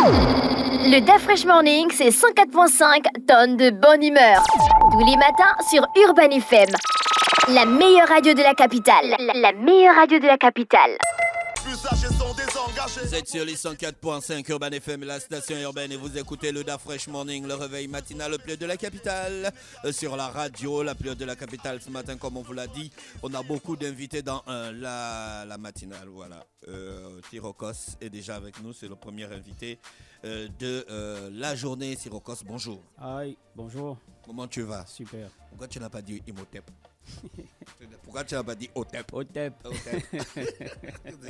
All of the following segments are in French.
Le Da Fresh Morning, c'est 104.5 tonnes de bonne humeur. Tous les matins sur Urban FM. La meilleure radio de la capitale. La meilleure radio de la capitale. Vous êtes sur les 104.5 Urban FM, la station urbaine, et vous écoutez le Da Fresh Morning, le réveil matinal, le plus de la capitale. Sur la radio, la plus de la capitale ce matin, comme on vous l'a dit. On a beaucoup d'invités dans la matinale. Voilà. Tyrokos est déjà avec nous, c'est le premier invité de la journée. Tyrokos, bonjour. Aïe, bonjour. Comment tu vas? Super. Pourquoi tu n'as pas dit Imhotep? Pourquoi tu n'as pas dit Otep? Otep.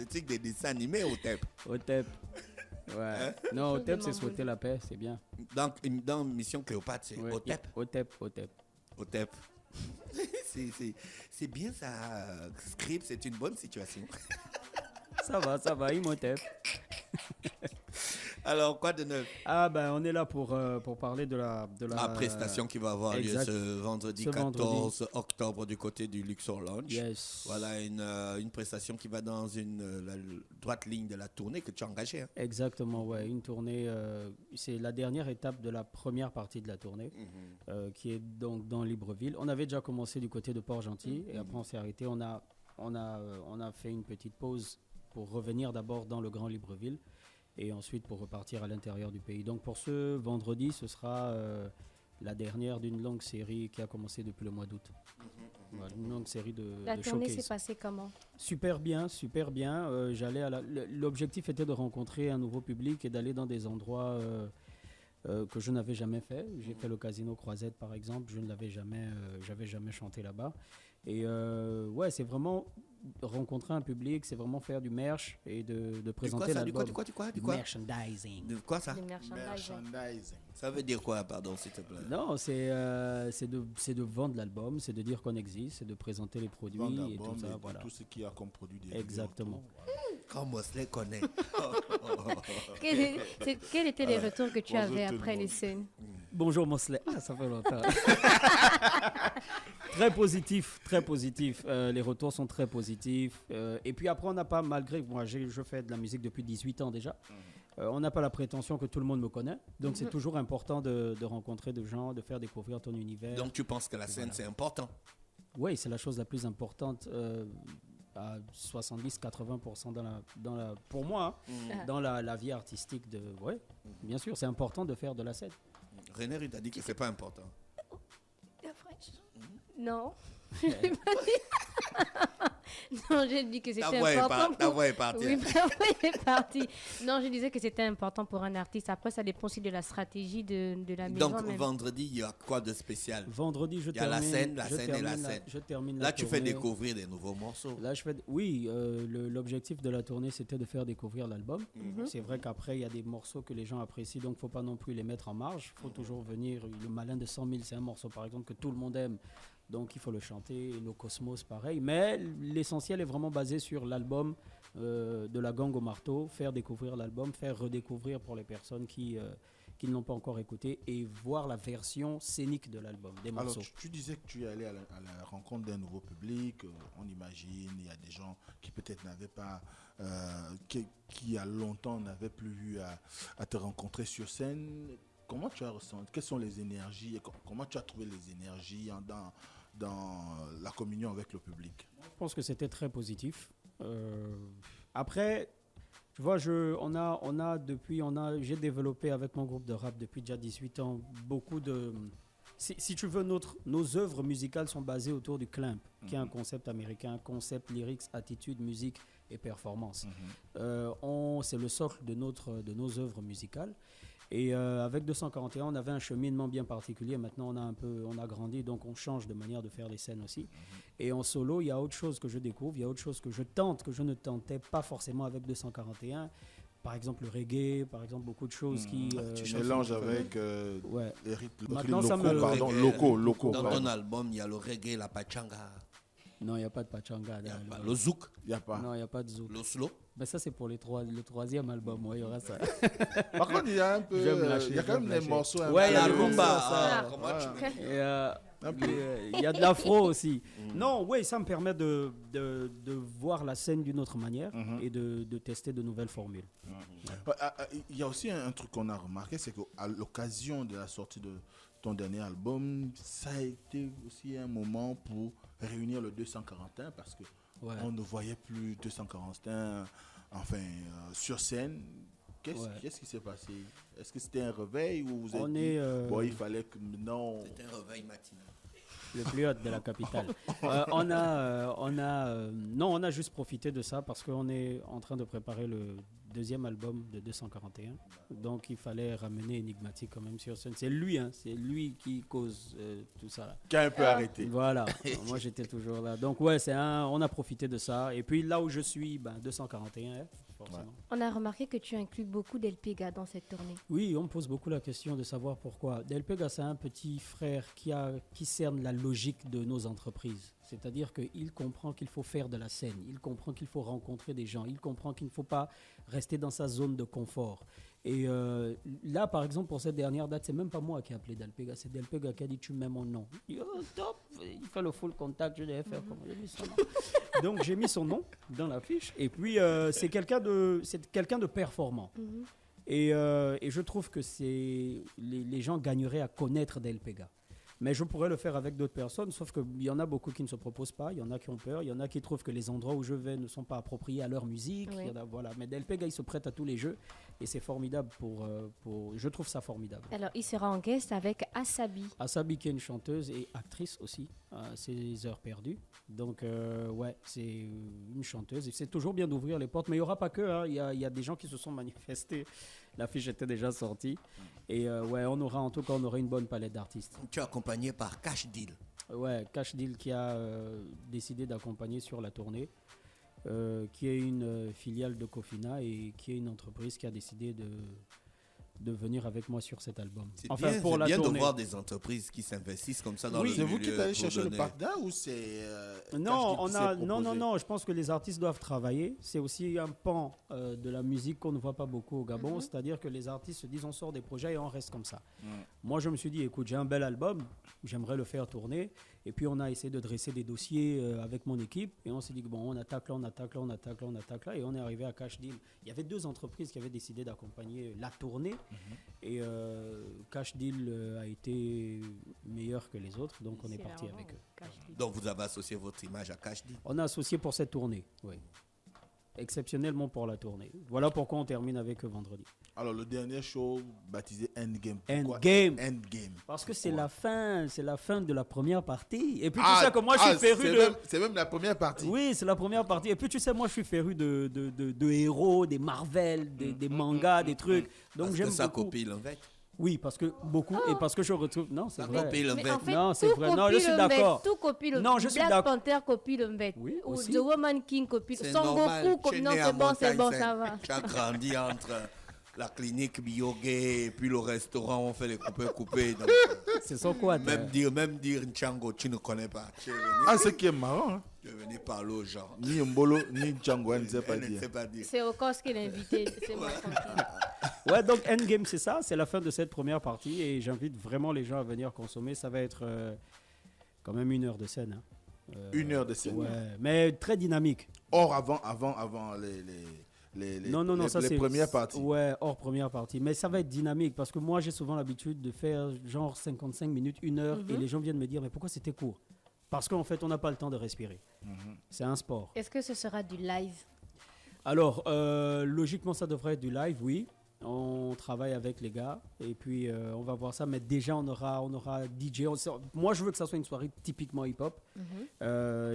C'est des dessins animés, Otep. Otep. Ouais. Hein? Non, Otep, c'est souhaiter la paix, c'est bien. Dans Mission Cléopâtre, c'est Ouais, Otep. Otep. Otep. C'est bien ça. Script, c'est une bonne situation. Ça va, Imhotep. Alors, quoi de neuf? Ah ben, on est là pour parler de la prestation qui va avoir lieu ce vendredi 14 octobre du côté du Luxor Lounge. Yes. Voilà une prestation qui va dans la droite ligne de la tournée que tu as engagée. Hein. Exactement, ouais. Une tournée, c'est la dernière étape de la première partie de la tournée, qui est donc dans Libreville. On avait déjà commencé du côté de Port-Gentil, et après on s'est arrêté. On a fait une petite pause pour revenir d'abord dans le Grand Libreville, et ensuite pour repartir à l'intérieur du pays. Donc pour ce vendredi, ce sera la dernière d'une longue série qui a commencé depuis le mois d'août. Voilà, une longue série de La tournée showcase. s'est passée comment? Super bien. L'objectif était de rencontrer un nouveau public et d'aller dans des endroits que je n'avais jamais fait. J'ai fait le Casino Croisette par exemple, j'avais jamais chanté là-bas. Et ouais, c'est vraiment rencontrer un public, c'est vraiment faire du merch et de présenter l'album. Du quoi? Merchandising. De quoi ça? Du merchandising. Ça veut dire quoi, pardon, s'il te plaît? Non, c'est de vendre l'album, c'est de dire qu'on existe, c'est de présenter les produits et tout ça. Voilà. Tout ce qu'il y a comme produit dérivé. Exactement. Comme Mosley connaît. Quels étaient les retours que tu avais après les scènes? Bonjour Mosley. Ah, ça fait longtemps. Très positif. Les retours sont très positifs. Et puis après, on n'a pas, malgré moi, je fais de la musique depuis 18 ans déjà. On n'a pas la prétention que tout le monde me connaît. Donc c'est toujours important de rencontrer des gens, de faire découvrir ton univers. Donc tu penses que la scène, c'est important? Oui, c'est la chose la plus importante. À 70-80% pour moi, dans la vie artistique. Bien sûr, c'est important de faire de la scène. René, il t'a dit que c'est pas important. Non. Non, j'ai dit que c'était important. Ta voix est partie. Oui, ma voix est partie. Non, je disais que c'était important pour un artiste. Après, ça dépend aussi de la stratégie de la maison. Donc, même. Vendredi, il y a quoi de spécial? Vendredi, il y a la scène et la scène. Je termine là, tu fais découvrir des nouveaux morceaux. Là, l'objectif de la tournée, c'était de faire découvrir l'album. C'est vrai qu'après, il y a des morceaux que les gens apprécient, donc il ne faut pas non plus les mettre en marge. Il faut toujours venir. Le Malin de 100 000, c'est un morceau, par exemple, que tout le monde aime. Donc il faut le chanter, nos Cosmos pareil, mais l'essentiel est vraiment basé sur l'album de la Gang au marteau, faire découvrir l'album, faire redécouvrir pour les personnes qui ne l'ont pas encore écouté et voir la version scénique de l'album, des morceaux. Alors tu disais que tu es allé à la rencontre d'un nouveau public, on imagine, il y a des gens qui peut-être n'avaient pas, qui il y a longtemps n'avaient plus eu à te rencontrer sur scène. Comment tu as ressenti? Quelles sont les énergies? Comment tu as trouvé les énergies dans la communion avec le public? Je pense que c'était très positif. Après, tu vois, j'ai développé avec mon groupe de rap depuis déjà 18 ans beaucoup de... Si tu veux, nos œuvres musicales sont basées autour du clamp, qui est un concept américain, concept, lyrics, attitude, musique et performance. C'est le socle de nos œuvres musicales. Et avec 241, on avait un cheminement bien particulier. Maintenant, on a grandi, donc on change de manière de faire les scènes aussi. Et en solo, il y a autre chose que je découvre, il y a autre chose que je tente, que je ne tentais pas forcément avec 241. Par exemple, le reggae, par exemple, beaucoup de choses qui... tu mélanges avec les rythmes locaux. Dans ton album, il y a le reggae, la pachanga. Non, il n'y a pas de pachanga. Le zouk. Il n'y a pas. Non, il n'y a pas de zouk. Le slow. Ben ça, c'est pour le troisième album. Ouais, il y aura ça. Par contre, il y a un peu... il y a quand même des morceaux... Ouais, il y a la rumba. Il y a de l'afro aussi. Non, oui, ça me permet de voir la scène d'une autre manière et de tester de nouvelles formules. Il y a aussi un truc qu'on a remarqué, c'est qu'à l'occasion de la sortie de ton dernier album, ça a été aussi un moment pour réunir le 241 parce que on ne voyait plus 241 sur scène. Qu'est-ce qui s'est passé? Est-ce que c'était un réveil ou vous êtes dit, il fallait que non. C'était un réveil matinal. Le plus haut de la capitale. On a juste profité de ça parce qu'on est en train de préparer le deuxième album de 241. Donc il fallait ramener Enigmatique quand même sur scène. C'est lui qui cause tout ça là. Qui a un peu arrêté. Voilà, moi j'étais toujours là. Donc ouais, on a profité de ça. Et puis là où je suis, 241, forcément. On a remarqué que tu inclus beaucoup d'Elpega dans cette tournée. Oui, on me pose beaucoup la question de savoir pourquoi. Delpega, c'est un petit frère qui cerne la logique de nos entreprises. C'est-à-dire qu'il comprend qu'il faut faire de la scène, il comprend qu'il faut rencontrer des gens, il comprend qu'il ne faut pas rester dans sa zone de confort. Et là, par exemple, pour cette dernière date, c'est même pas moi qui ai appelé Delpega, c'est Delpega qui a dit « tu mets mon nom ». Il dit « oh, top !» Il fait le full contact, je devais faire comment j'ai mis son nom. Donc j'ai mis son nom dans la fiche. Et puis c'est quelqu'un de performant. Et je trouve que les gens gagneraient à connaître Delpega. Mais je pourrais le faire avec d'autres personnes, sauf qu'il y en a beaucoup qui ne se proposent pas, il y en a qui ont peur, il y en a qui trouvent que les endroits où je vais ne sont pas appropriés à leur musique. Oui. Voilà. Mais Delpega, il se prête à tous les jeux et c'est formidable je trouve ça formidable. Alors, il sera en guest avec Asabi. Asabi qui est une chanteuse et actrice aussi, ses heures perdues. Donc c'est une chanteuse et c'est toujours bien d'ouvrir les portes, mais il n'y aura pas que, il y a des gens qui se sont manifestés. L'affiche était déjà sortie et on aura une bonne palette d'artistes. Tu es accompagné par Cash Deal. Ouais, Cash Deal qui a décidé d'accompagner sur la tournée, qui est une filiale de Cofina et qui est une entreprise qui a décidé de venir avec moi sur cet album. C'est bien de voir des entreprises qui s'investissent comme ça dans le milieu. C'est vous qui êtes allé chercher le partenaire ou c'est non, je pense que les artistes doivent travailler. C'est aussi un pan de la musique qu'on ne voit pas beaucoup au Gabon, c'est-à-dire que les artistes se disent on sort des projets et on reste comme ça. Moi, je me suis dit, écoute, j'ai un bel album, j'aimerais le faire tourner. Et puis, on a essayé de dresser des dossiers avec mon équipe et on s'est dit que on attaque là et on est arrivé à Cash Deal. Il y avait 2 entreprises qui avaient décidé d'accompagner la tournée et Cash Deal a été meilleur que les autres, donc on est parti avec eux. Donc, vous avez associé votre image à Cash Deal? On a associé pour cette tournée, oui. Exceptionnellement pour la tournée. Voilà pourquoi on termine avec vendredi. Alors le dernier show baptisé Endgame. Endgame. Parce que c'est la fin de la première partie. Et puis tu sais que moi je suis féru c'est même la première partie. Oui, c'est la première partie. Et puis tu sais, moi je suis féru de héros, des Marvel, des mangas, des trucs. Donc parce j'aime que ça beaucoup. copie l'envers. Oui, parce que beaucoup et parce que je retrouve. Non, c'est vrai. Copie Mais en fait, non, c'est tout vrai. copie Non, je suis le d'accord. Mbet, tout copie le Non, je suis Black d'accord. Panther copie le Mbet. Oui, Ou aussi. The Woman King copie. C'est Son normal. Goku copie. Non, c'est bon, ça va. Tu as grandi entre la clinique Biogé et puis le restaurant, on fait les coupés. Donc, C'est son quoi même dire Nchango, tu ne connais pas. Ce qui est marrant. Tu es venu parler aux gens. Ni Mbolo, ni Nchango, elle ne sait pas Elle ne dire. sait pas dire. C'est Okos qui l'a invité. C'est moi tranquille. Ouais, donc Endgame, c'est ça, c'est la fin de cette première partie et j'invite vraiment les gens à venir consommer. Ça va être quand même 1 heure de scène. 1 heure de scène. Ouais, mais très dynamique. Or, avant les premières parties. Ouais, hors première partie. Mais ça va être dynamique parce que moi, j'ai souvent l'habitude de faire genre 55 minutes, 1 heure et les gens viennent me dire, mais pourquoi c'était court? Parce qu'en fait, on n'a pas le temps de respirer. C'est un sport. Est-ce que ce sera du live? Alors, logiquement, ça devrait être du live, oui. On travaille avec les gars et puis on va voir ça. Mais déjà, on aura DJ. Moi, je veux que ça soit une soirée typiquement hip-hop.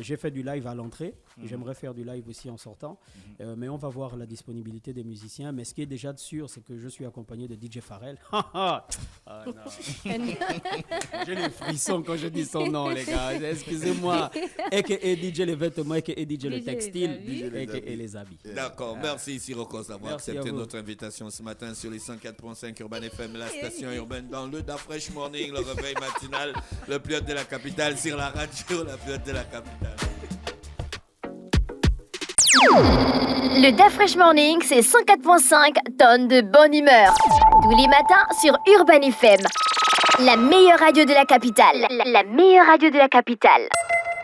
J'ai fait du live à l'entrée. J'aimerais faire du live aussi en sortant. Mais on va voir la disponibilité des musiciens. Mais ce qui est déjà sûr, c'est que je suis accompagné de DJ Pharrell. J'ai les frissons quand je dis son nom, les gars. Excusez-moi. A.K.A. DJ les vêtements, A.K.A. DJ le textile, A.K.A. les habits. D'accord, merci Sirocos d'avoir Merci accepté à vous. notre invitation ce matin sur les 104.5 Urban FM, la station urbaine dans le Da Fresh Morning, le réveil matinal, le plus haut de la capitale, sur la radio, la plus haute de la capitale. Le Da Fresh Morning, c'est 104.5 tonnes de bonne humeur. Tous les matins sur Urban FM. La meilleure radio de la capitale. La meilleure radio de la capitale.